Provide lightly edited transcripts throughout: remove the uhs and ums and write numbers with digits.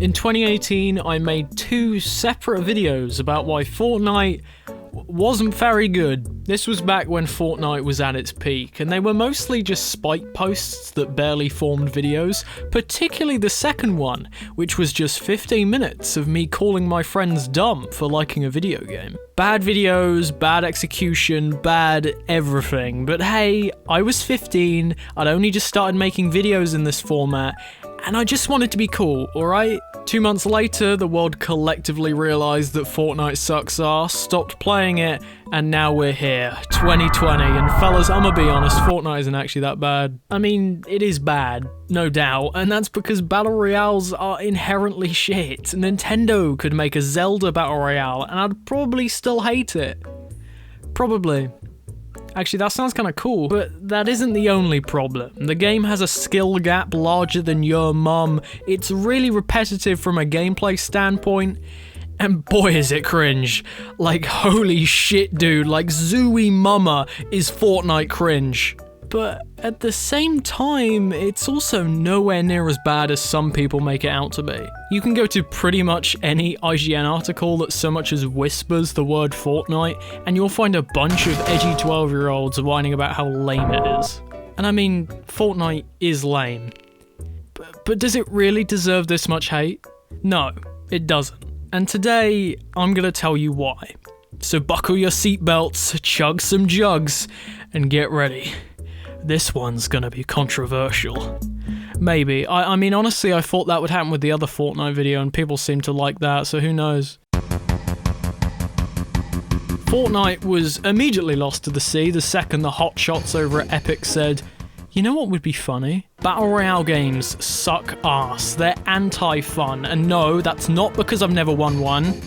In 2018, I made 2 separate videos about why Fortnite wasn't very good. This was back when Fortnite was at its peak, and they were mostly just spike posts that barely formed videos, particularly the second one, which was just 15 minutes of me calling my friends dumb for liking a video game. Bad videos, bad execution, bad everything, but hey, I was 15, I'd only just started making videos in this format, and I just wanted to be cool, alright? 2 months later, the world collectively realised that Fortnite sucks ass, stopped playing it, and now we're here, 2020, and fellas, I'ma be honest, Fortnite isn't actually that bad. I mean, it is bad, no doubt, and that's because Battle Royales are inherently shit. Nintendo could make a Zelda Battle Royale, and I'd probably still hate it. Probably. Actually, that sounds kinda cool, but that isn't the only problem. The game has a skill gap larger than your mum, it's really repetitive from a gameplay standpoint, and boy is it cringe. Like, holy shit dude, like Zooey Mama is Fortnite cringe. But at the same time, it's also nowhere near as bad as some people make it out to be. You can go to pretty much any IGN article that so much as whispers the word Fortnite, and you'll find a bunch of edgy 12-year-olds whining about how lame it is. And I mean, Fortnite is lame. But does it really deserve this much hate? No, it doesn't. And today, I'm gonna tell you why. So buckle your seatbelts, chug some jugs, and get ready. This one's gonna be controversial. Maybe. I mean, honestly, I thought that would happen with the other Fortnite video, and people seem to like that, so who knows. Fortnite was immediately lost to the sea the second the hotshots over at Epic said, you know what would be funny? Battle Royale games suck ass. They're anti-fun, and no, that's not because I've never won one.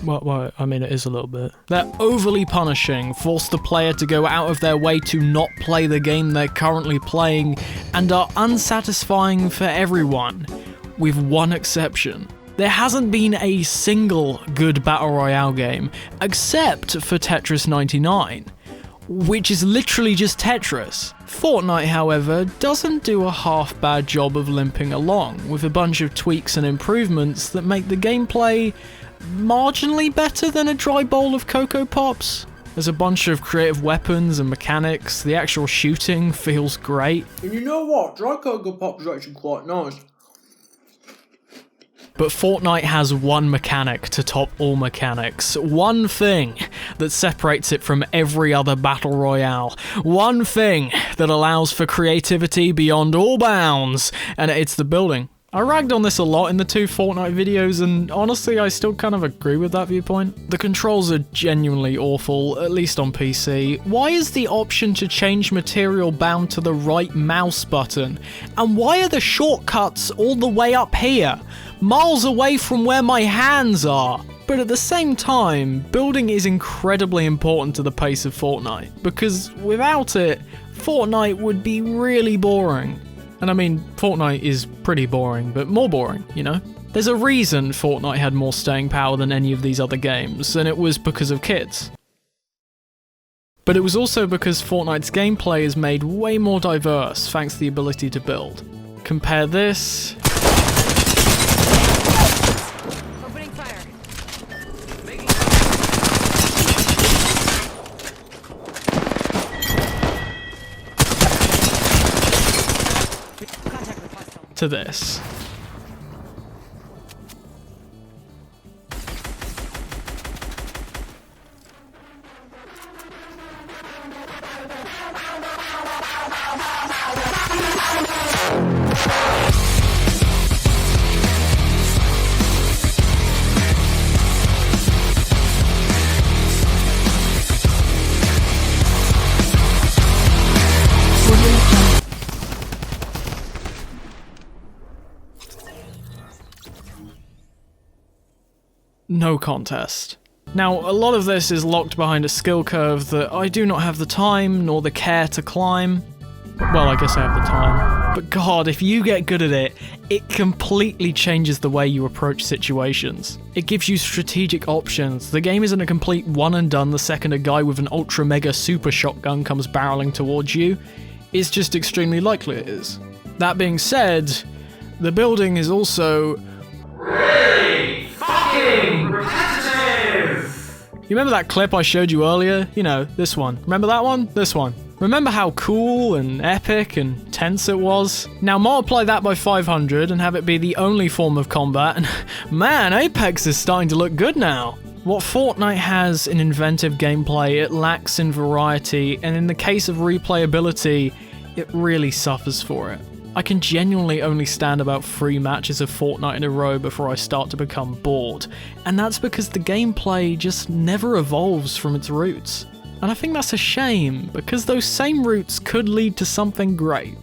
Well, I mean, it is a little bit. They're overly punishing, force the player to go out of their way to not play the game they're currently playing, and are unsatisfying for everyone, with one exception. There hasn't been a single good Battle Royale game, except for Tetris 99, which is literally just Tetris. Fortnite, however, doesn't do a half-bad job of limping along, with a bunch of tweaks and improvements that make the gameplay marginally better than a dry bowl of Cocoa Pops. There's a bunch of creative weapons and mechanics, the actual shooting feels great. And you know what, dry Cocoa Pops are actually quite nice. But Fortnite has one mechanic to top all mechanics. One thing that separates it from every other Battle Royale. One thing that allows for creativity beyond all bounds, and it's the building. I ragged on this a lot in the 2 Fortnite videos, and honestly I still kind of agree with that viewpoint. The controls are genuinely awful, at least on PC. Why is the option to change material bound to the right mouse button? And why are the shortcuts all the way up here? Miles away from where my hands are! But at the same time, building is incredibly important to the pace of Fortnite, because without it, Fortnite would be really boring. And I mean, Fortnite is pretty boring, but more boring, you know? There's a reason Fortnite had more staying power than any of these other games, and it was because of kids. But it was also because Fortnite's gameplay is made way more diverse thanks to the ability to build. Compare this to this. No contest. Now, a lot of this is locked behind a skill curve that I do not have the time nor the care to climb. Well, I guess I have the time. But God, if you get good at it, it completely changes the way you approach situations. It gives you strategic options. The game isn't a complete one and done the second a guy with an ultra mega super shotgun comes barreling towards you. It's just extremely likely it is. That being said, the building is also really fucking repetitive! You remember that clip I showed you earlier? You know, this one. Remember that one? This one. Remember how cool and epic and tense it was? Now multiply that by 500 and have it be the only form of combat, and man, Apex is starting to look good now. What Fortnite has in inventive gameplay, it lacks in variety, and in the case of replayability, it really suffers for it. I can genuinely only stand about 3 matches of Fortnite in a row before I start to become bored, and that's because the gameplay just never evolves from its roots. And I think that's a shame, because those same roots could lead to something great,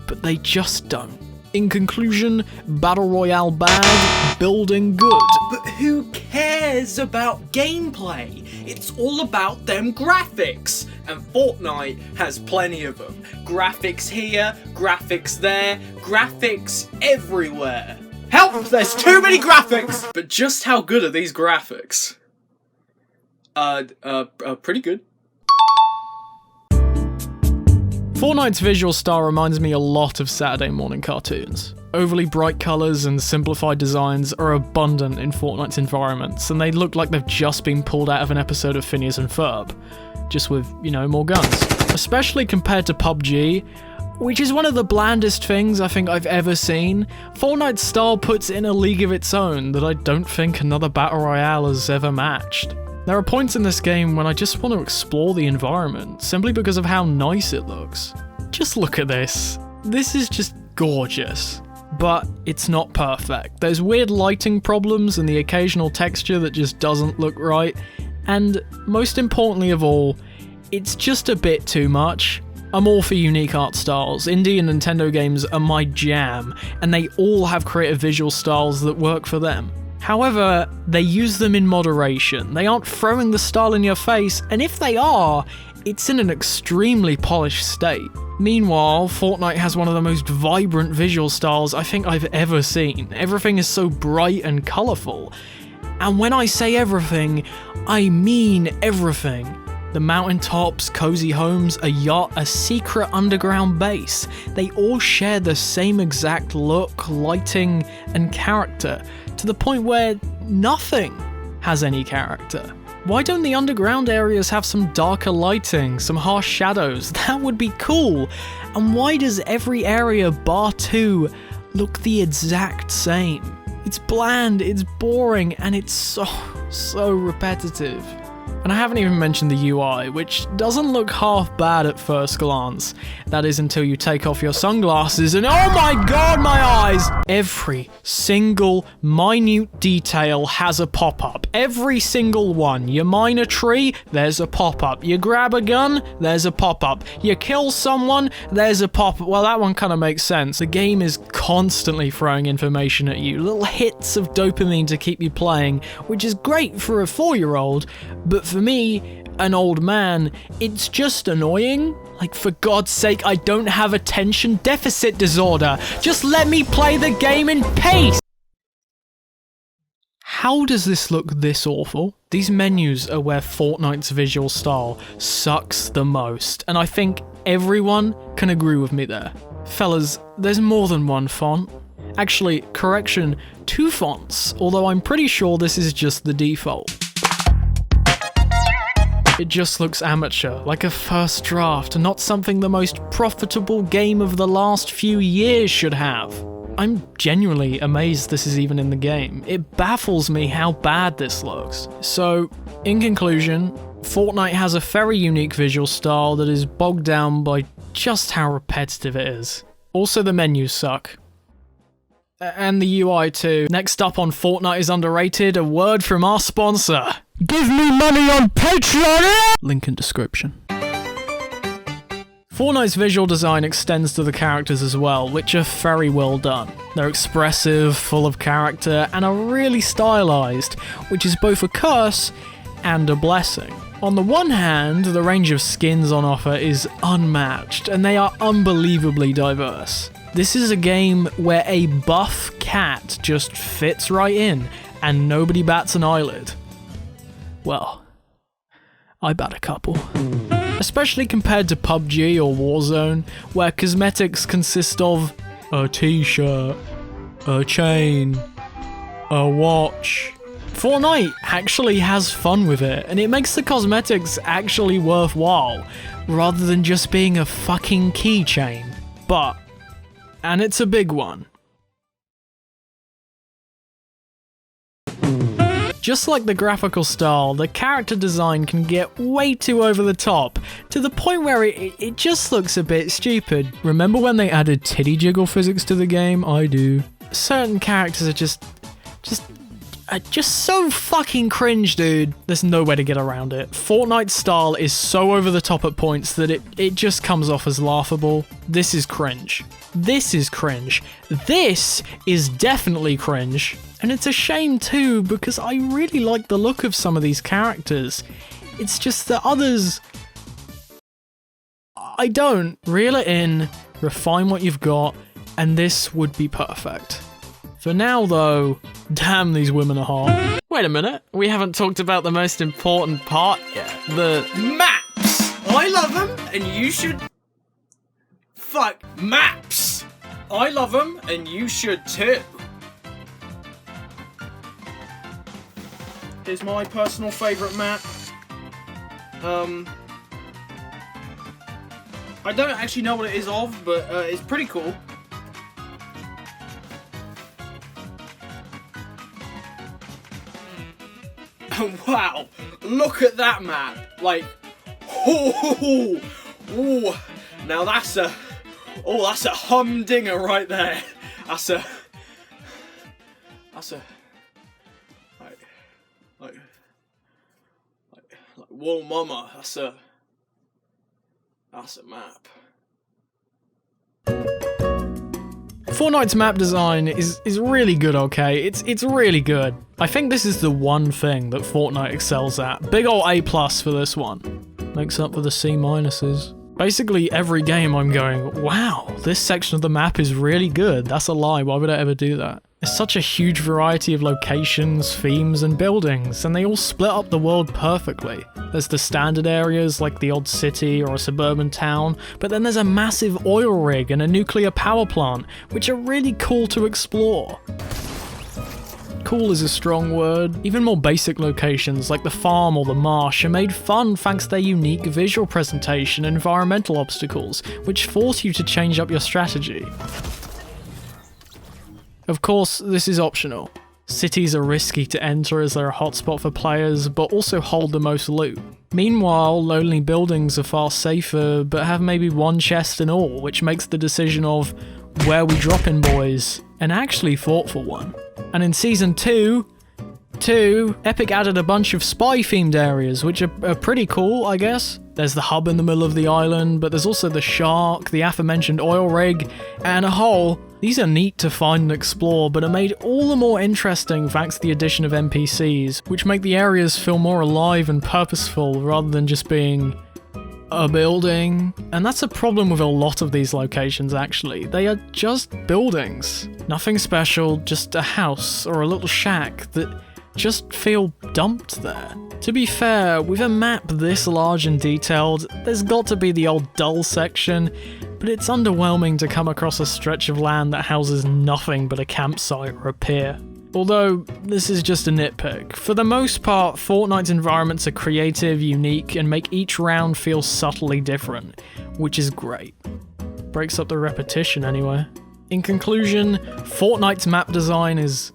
but they just don't. In conclusion, Battle Royale bad, building good. But who cares about gameplay? It's all about them graphics. And Fortnite has plenty of them. Graphics here, graphics there, graphics everywhere. Help! There's too many graphics! But just how good are these graphics? Pretty good. Fortnite's visual style reminds me a lot of Saturday morning cartoons. Overly bright colours and simplified designs are abundant in Fortnite's environments, and they look like they've just been pulled out of an episode of Phineas and Ferb, just with, you know, more guns. Especially compared to PUBG, which is one of the blandest things I think I've ever seen, Fortnite's style puts it in a league of its own that I don't think another Battle Royale has ever matched. There are points in this game when I just want to explore the environment, simply because of how nice it looks. Just look at this. This is just gorgeous. But it's not perfect. There's weird lighting problems and the occasional texture that just doesn't look right. And most importantly of all, it's just a bit too much. I'm all for unique art styles. Indie and Nintendo games are my jam, and they all have creative visual styles that work for them. However, they use them in moderation. They aren't throwing the style in your face, and if they are, it's in an extremely polished state. Meanwhile, Fortnite has one of the most vibrant visual styles I think I've ever seen. Everything is so bright and colourful. And when I say everything, I mean everything. The mountaintops, cozy homes, a yacht, a secret underground base. They all share the same exact look, lighting, and character, to the point where nothing has any character. Why don't the underground areas have some darker lighting, some harsh shadows? That would be cool. And why does every area bar 2 look the exact same? It's bland, it's boring, and it's so repetitive. And I haven't even mentioned the UI, which doesn't look half bad at first glance. That is until you take off your sunglasses and oh my god, my eyes! Every single minute detail has a pop-up. Every single one. You mine a tree, there's a pop-up. You grab a gun, there's a pop-up. You kill someone, there's a pop-up. Well, that one kind of makes sense. The game is constantly throwing information at you. Little hits of dopamine to keep you playing, which is great for a 4-year-old, but for me, an old man, it's just annoying. Like, for God's sake, I don't have attention deficit disorder. Just let me play the game in peace! How does this look this awful? These menus are where Fortnite's visual style sucks the most, and I think everyone can agree with me there. Fellas, there's more than one font. Actually, correction, 2 fonts, although I'm pretty sure this is just the default. It just looks amateur, like a first draft, and not something the most profitable game of the last few years should have. I'm genuinely amazed this is even in the game. It baffles me how bad this looks. So, in conclusion, Fortnite has a very unique visual style that is bogged down by just how repetitive it is. Also, the menus suck. And the UI too. Next up on Fortnite is Underrated, a word from our sponsor. Give me money on Patreon! Link in description. Fortnite's visual design extends to the characters as well, which are very well done. They're expressive, full of character, and are really stylized, which is both a curse and a blessing. On the one hand, the range of skins on offer is unmatched, and they are unbelievably diverse. This is a game where a buff cat just fits right in, and nobody bats an eyelid. Well, I bat a couple. Especially compared to PUBG or Warzone, where cosmetics consist of a t-shirt, a chain, a watch. Fortnite actually has fun with it, and it makes the cosmetics actually worthwhile, rather than just being a fucking keychain. But, and it's a big one. Just like the graphical style, the character design can get way too over the top, to the point where it just looks a bit stupid. Remember when they added titty jiggle physics to the game? I do. Certain characters are just so fucking cringe, dude. There's no way to get around it. Fortnite's style is so over the top at points that it just comes off as laughable. This is cringe. This is cringe. This is definitely cringe. And it's a shame too, because I really like the look of some of these characters. It's just that others, I don't. Reel it in, refine what you've got, and this would be perfect. For now though, damn, these women are hot. Wait a minute, we haven't talked about the most important part yet. The maps! I love them, and you should... Fuck, maps! I love them, and you should too. Here's my personal favourite map. I don't actually know what it is of, but it's pretty cool. Wow, look at that map. Like, oh, now that's a humdinger right there. That's a like whoa mama, that's a map. Fortnite's map design is really good, okay? It's really good. I think this is the one thing that Fortnite excels at. Big ol' A+ for this one. Makes up for the C minuses. Basically every game I'm going, wow, this section of the map is really good. That's a lie, why would I ever do that? There's such a huge variety of locations, themes, and buildings, and they all split up the world perfectly. There's the standard areas like the odd city or a suburban town, but then there's a massive oil rig and a nuclear power plant, which are really cool to explore. Cool is a strong word. Even more basic locations like the farm or the marsh are made fun thanks to their unique visual presentation and environmental obstacles, which force you to change up your strategy. Of course, this is optional. Cities are risky to enter as they're a hotspot for players, but also hold the most loot. Meanwhile, lonely buildings are far safer, but have maybe one chest in all, which makes the decision of where we drop in, boys, an actually thoughtful one. And in Season 2, Epic added a bunch of spy-themed areas, which are pretty cool, I guess. There's the hub in the middle of the island, but there's also the shark, the aforementioned oil rig, and a hole. These are neat to find and explore, but are made all the more interesting thanks to the addition of NPCs, which make the areas feel more alive and purposeful rather than just being a building. And that's a problem with a lot of these locations, actually. They are just buildings. Nothing special, just a house or a little shack that just feel dumped there. To be fair, with a map this large and detailed, there's got to be the old dull section, but it's underwhelming to come across a stretch of land that houses nothing but a campsite or a pier. Although, this is just a nitpick. For the most part, Fortnite's environments are creative, unique, and make each round feel subtly different, which is great. Breaks up the repetition anyway. In conclusion, Fortnite's map design is...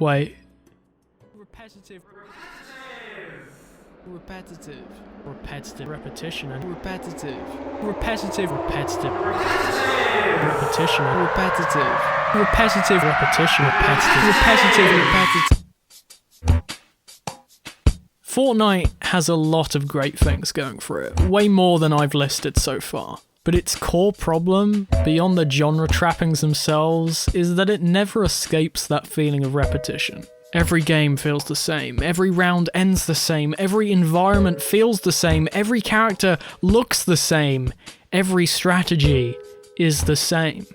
Wait. Repetitive. Repetition and repetitive. Repetitive. Repetition. Fortnite has a lot of great things going for it, way more than I've listed so far. But its core problem, beyond the genre trappings themselves, is that it never escapes that feeling of repetition. Every game feels the same, every round ends the same, every environment feels the same, every character looks the same, every strategy is the same.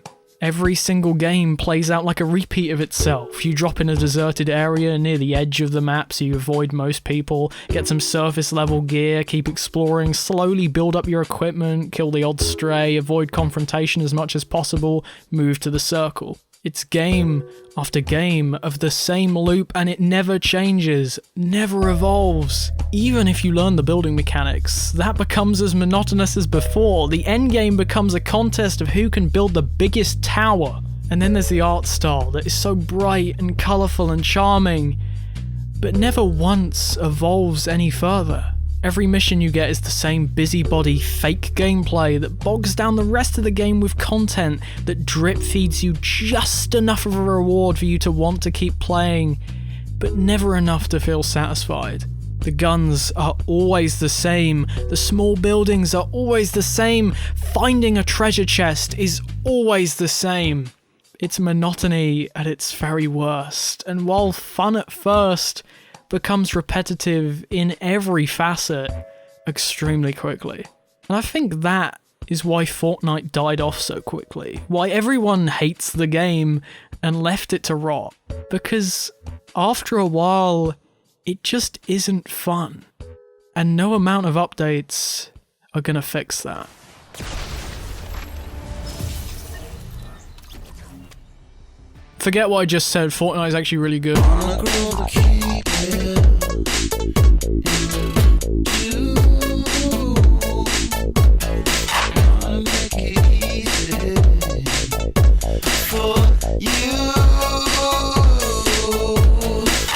Every single game plays out like a repeat of itself. You drop in a deserted area near the edge of the map so you avoid most people, get some surface level gear, keep exploring, slowly build up your equipment, kill the odd stray, avoid confrontation as much as possible, move to the circle. It's game after game of the same loop, and it never changes, never evolves. Even if you learn the building mechanics, that becomes as monotonous as before. The endgame becomes a contest of who can build the biggest tower. And then there's the art style that is so bright and colourful and charming, but never once evolves any further. Every mission you get is the same busybody fake gameplay that bogs down the rest of the game with content that drip feeds you just enough of a reward for you to want to keep playing, but never enough to feel satisfied. The guns are always the same, the small buildings are always the same, finding a treasure chest is always the same. It's monotony at its very worst, and while fun at first, becomes repetitive in every facet extremely quickly. And I think that is why Fortnite died off so quickly, why everyone hates the game and left it to rot, because after a while it just isn't fun, and no amount of updates are gonna fix that. Forget what I just said, Fortnite is actually really good.